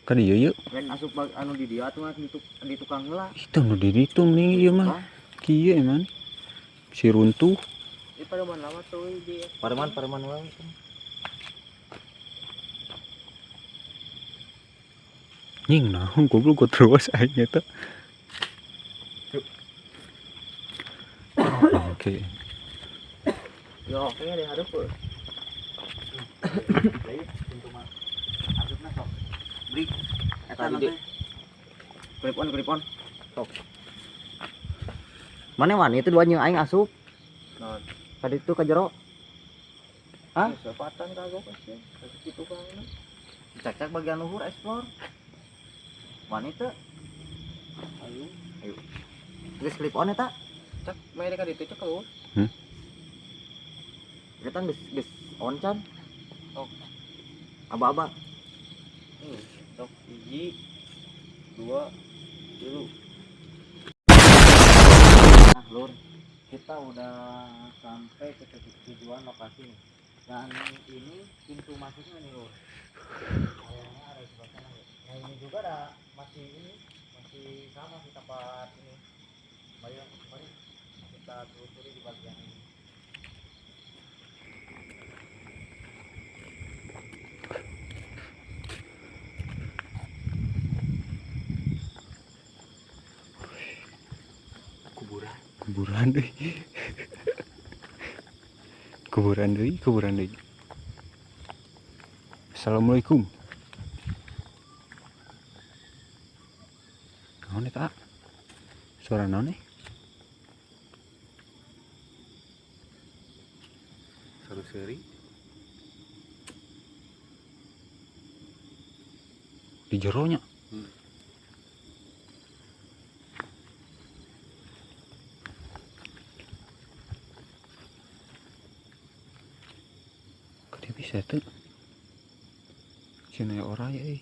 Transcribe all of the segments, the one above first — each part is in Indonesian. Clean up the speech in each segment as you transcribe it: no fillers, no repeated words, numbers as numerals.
Kan iya yuk. Lain asup anu di dia tuh di tukang heula. Itu nu di ditu mending ieu mah. Kieu emang. Si runtuh. Di pareman lama tuh di. Pareman wae. Nying naon goblok gua terus aing eta. Oke. Yo, kayaknya ada hareup. Pintu mah. Asupna sok. Beri. Eta nanti. Clip on. Sok. Mana itu dua jeung aing asup. Naon? Tadi itu ka jero. Hah? Sepatan kagok sih. Kitu kan. Cek bagian luhur explore. Wanita. Ayo. Geus clip on eta. Cek main ka ditu cek keluar. Kita geus on can. Tok. Aba-aba. Tok 1 2 3. Nah, Lur. Kita udah sampai ke tujuan lokasi nih. Dan ini pintu masuknya nih, Lur. Kayaknya ada di sebelah sana. Nah, ini juga ada masih sama di tempat ini. Mari kita telusuri di bagian ini. Kuburan deui. Assalamualaikum. Naon eta? Suara naon nih? Saruseri Di jeronya. Kade bisa tuh. Cenah ora ya euy.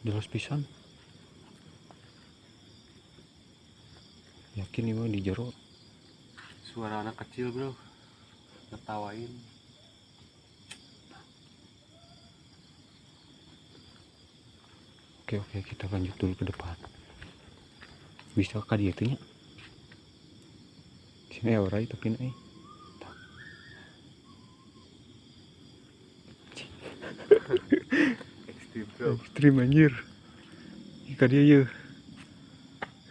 Jelas pisan. Yakin ini mah di jero. suara anak kecil, bro, ngetawain. Oke, kita lanjut dulu ke depan. Bisa ka dieu teh nya? Sini ora itu kena Ekstrim, bro. Ekstrim anjir. Ka dieu yeuh.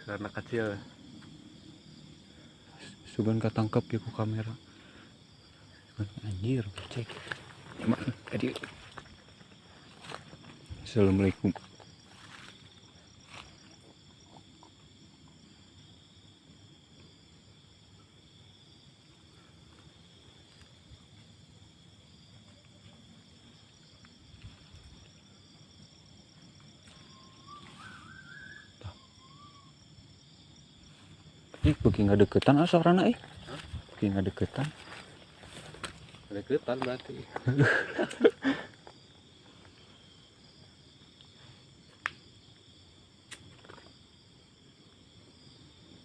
Suara anak kecil. Sugan katangkep ya ku kamera. Anjir, cek. Emang tadi. Assalamualaikum. Bagi nggak deketan asarana bagi nggak deketan. Deketan berarti.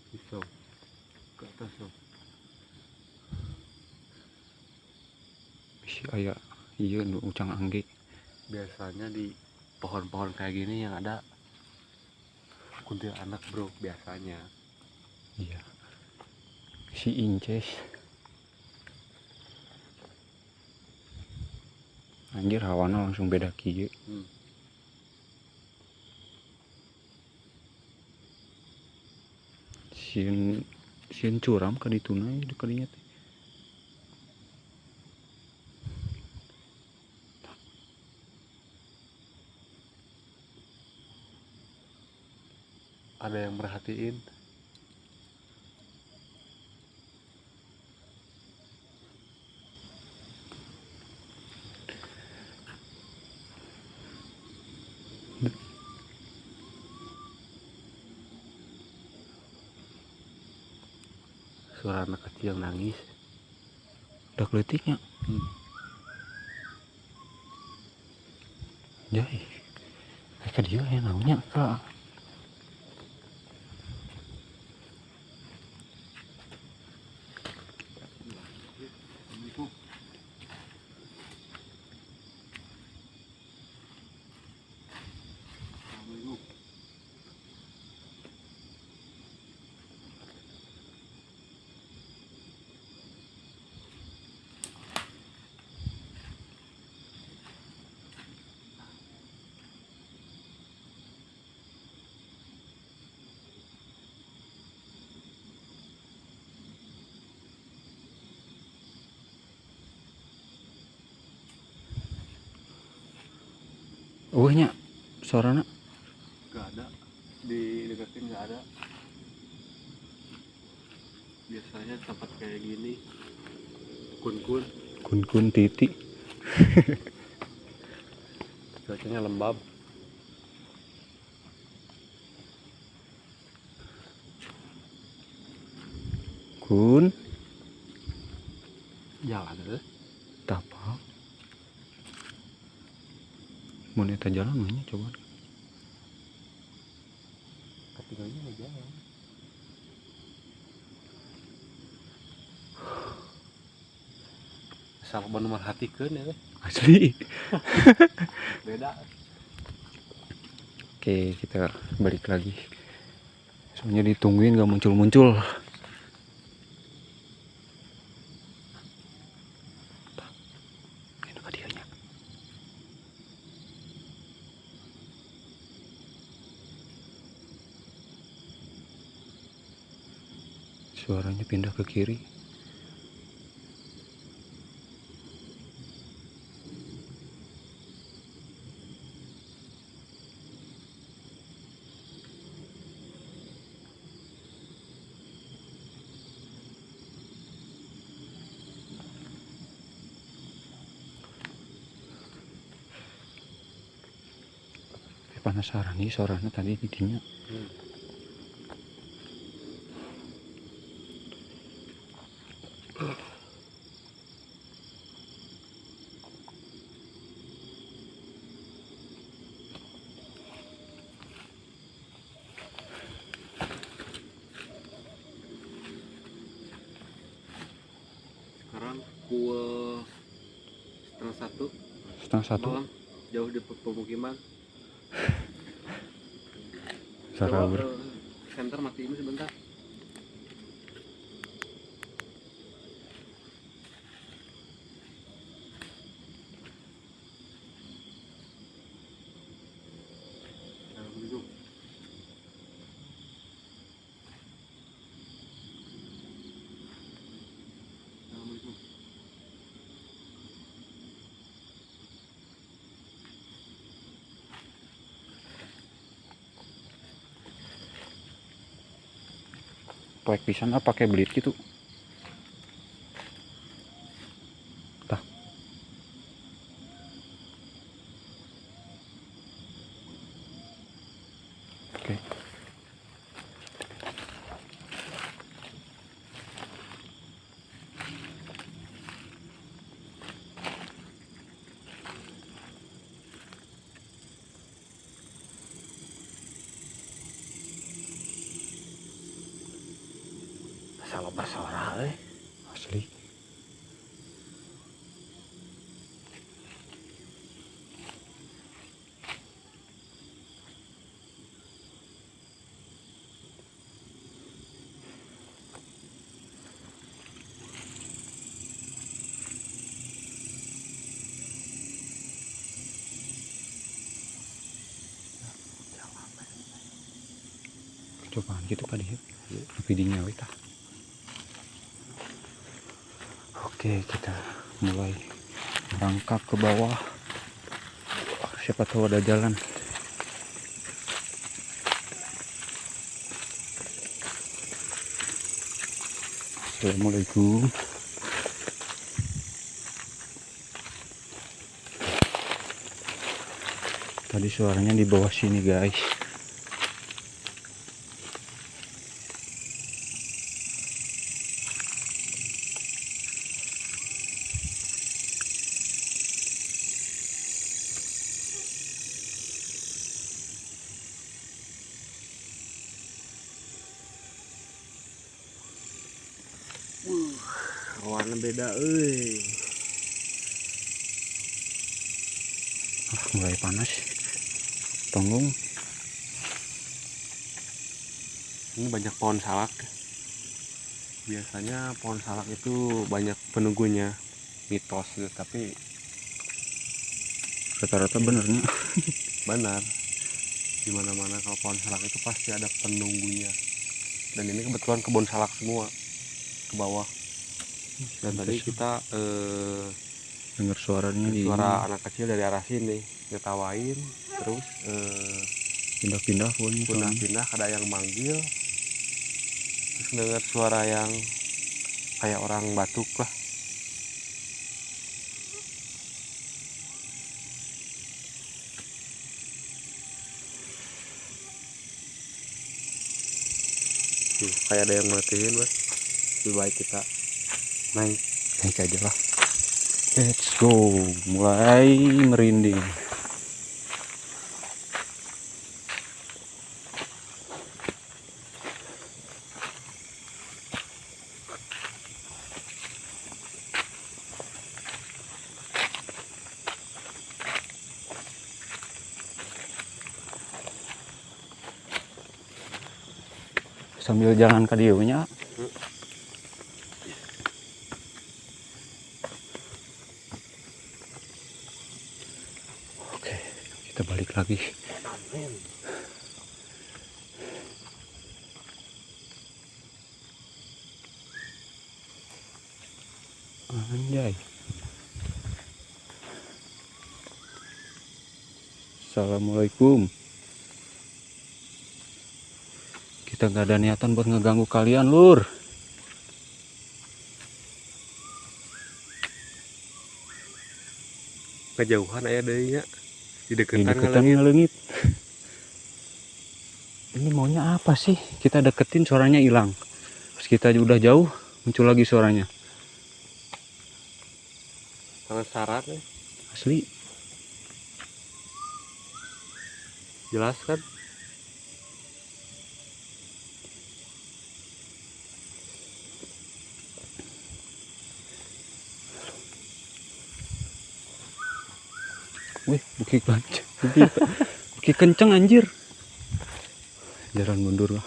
Pisau ke atas loh. Bisi aya iya nu ucang angge. Biasanya di pohon-pohon kayak gini yang ada kuntilanak, bro, biasanya. Iya. Si Inces. Anjir hawana langsung beda kieu. Sieun curam ka dituna ka dinya teh. ada yang merhatiin. Suara anak kecil nangis. Udah keletiknya. Jai. Mereka dia yang namanya Kak. Nya suarana Gak ada, di deketin gak ada. Biasanya tempat kayak gini kun-kun, kun titik. cuacanya lembab. Kun Jalan ada. tapak. Mau neta jalan mana coba. Ketiganya nggak jalan. Salah bener merhatikan ya teh. Asli. Beda. Oke, kita balik lagi. Soalnya ditungguin gak muncul-muncul. Ini ke dianya. Suaranya pindah ke kiri. Penasaran nih suaranya tadi didinya. Sekarang pukul Setengah satu. malam, jauh di pemukiman. Sarah Coba center mati ini sebentar. Assalamualaikum. Assalamualaikum. Poek pisan apa pakai belit gitu. Tah. Oke. Salah bersuara Asli. Cobaan gitu kali ya. Tapi dinyawa tah. Oke, kita mulai merangkak ke bawah. Siapa tahu ada jalan. Assalamualaikum. Tadi suaranya di bawah sini guys. Warna beda euy. Mulai panas. Tunggung. Ini banyak pohon salak. Biasanya pohon salak itu banyak penunggunya, mitos gitu, tapi Rata-rata benernya. benar. Di mana-mana kalau pohon salak itu pasti ada penunggunya. Dan ini kebetulan kebun salak semua ke bawah. Dan tadi kita Dengar suaranya di suara anak kecil dari arah sini ngetawain, terus pindah-pindah pokoknya. pindah-pindah ada yang manggil, terus dengar suara yang kayak orang batuk lah. Kayak ada yang merhatiin, Mas. Lebih baik kita naik Naik aja lah. Let's go. Mulai merinding. Sambil jalan ke dieunya. Oke, kita balik lagi. Anjay. Assalamualaikum. Kita nggak ada niatan buat ngeganggu kalian, Lur. kejauhan aya deui nya. Di Ini deketan deketan ngelengit. Ini maunya apa sih? Kita deketin suaranya hilang. Pas kita udah jauh muncul lagi suaranya. sangat syarat ya. Asli. Jelas kan? Wih, buki kenceng. Buki kenceng anjir. Jalan mundur lah.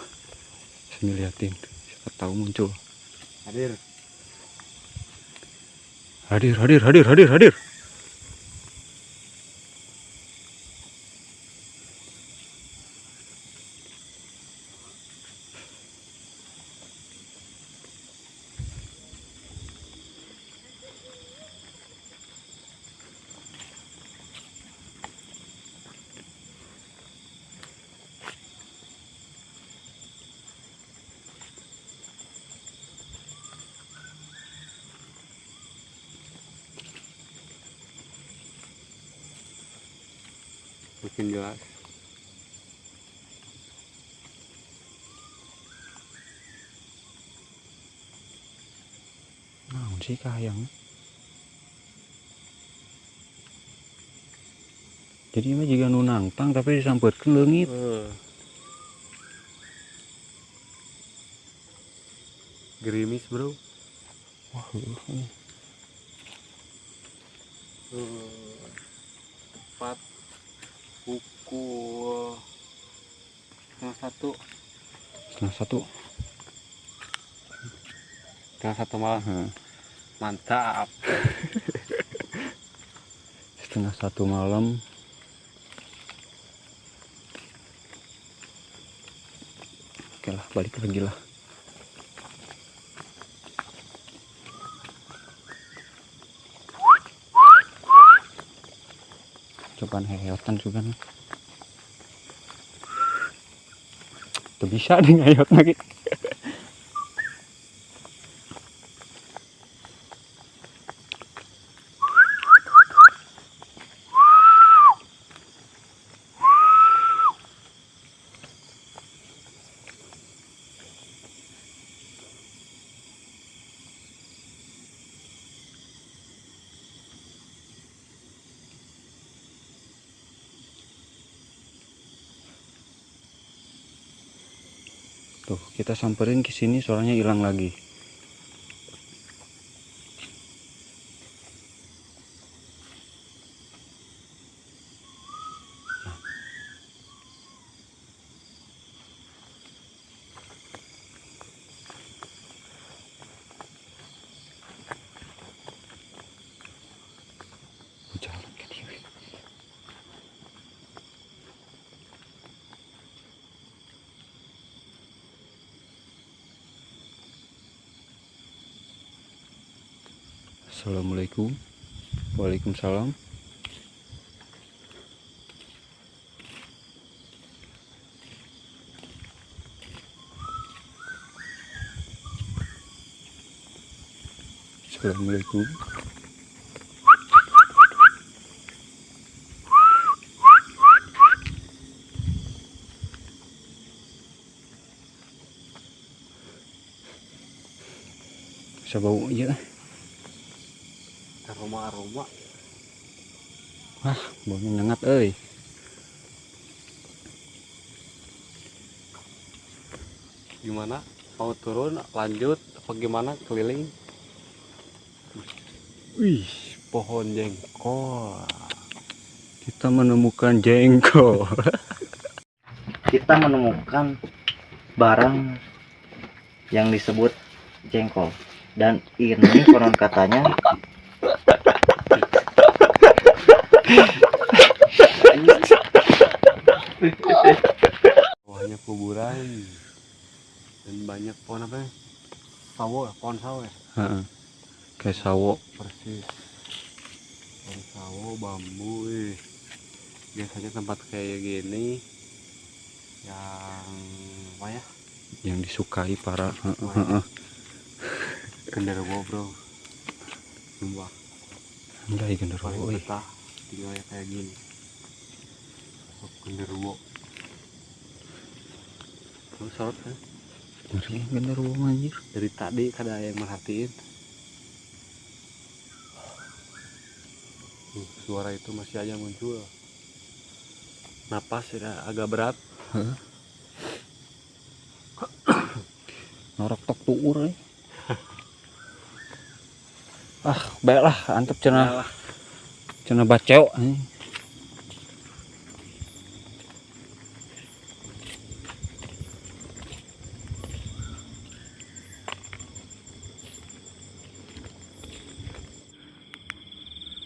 Sini liatin. Siapa tahu muncul. Hadir. Hadir. Makin jelas. Naon sih kahayang. Jadi mah juga nu nangtang tapi disampeutkeun leungit. Gerimis, Bro. Wah, Tepat pukul 1:30. Setengah satu malam. Mantap. 1:30 malam. Oke lah, balik lagi lah. Cobaan heyotan juga nih. Tuh bisa nih ngayot lagi. Tuh, kita samperin ke sini suaranya hilang lagi. Jalan ke dia. Assalamualaikum. Waalaikumsalam. Assalamualaikum. Bisa bau iya. Aroma Wah, baunya nyengat euy. gimana, mau turun lanjut apa gimana keliling? Wih, pohon jengkol. Kita menemukan jengkol. Kita menemukan barang yang disebut jengkol, dan ini konon katanya Bawahnya kuburan dan banyak pohon apa ya? Pohon sawo ya? Heeh. Kayak sawo. Persis. Pohon sawo, bambu. Biasanya tempat kayak gini yang apa ya? Yang disukai para Genderuwo bro. Sumpah. Anjay Paling genderuwo euy. betah tinggalnya kayak gini. Genderuwo. Lu sorot kan? Ngeri genderuwo anjir. Dari tadi kada ada yang merhatiin. Suara itu masih aja muncul. Napas ya agak berat. Heeh. Norok tok tuur euy. Ah, baiklah antep cenah baceo anjing.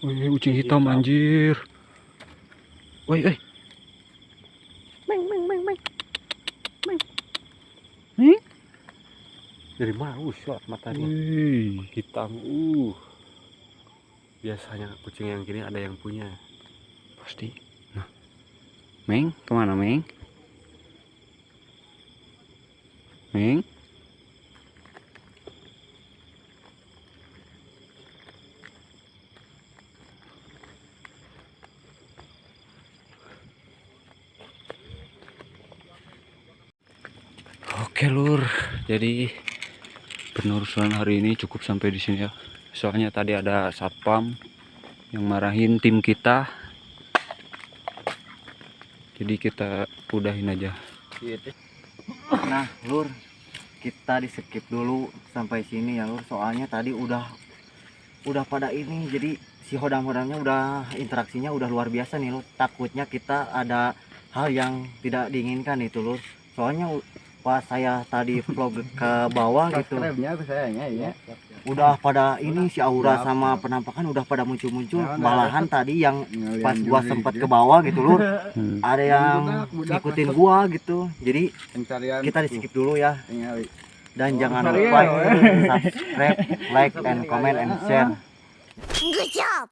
Wih, kucing hitam anjir. Woi, Dari mana? Shot matanya. Wih, Hitam. Biasanya kucing yang gini ada yang punya. pasti. Nah, Meng, kemana Meng? Meng? Oke lur, jadi penelusuran hari ini cukup sampai di sini ya. Soalnya tadi ada satpam yang marahin tim kita, jadi kita udahin aja. nah lur, kita di skip dulu sampai sini ya lur, soalnya tadi udah pada ini, jadi si hodang-hodangnya udah interaksinya udah luar biasa nih lur. Takutnya kita ada hal yang tidak diinginkan itu lur, soalnya pas saya tadi vlog ke bawah gitu udah pada ini si aura sama penampakan udah pada muncul-muncul, malahan tadi yang pas gua sempat ke bawah gitu lur, ada yang ngikutin gua gitu. Jadi kita di skip dulu ya, dan jangan lupa subscribe, like, and comment, and share. Good job.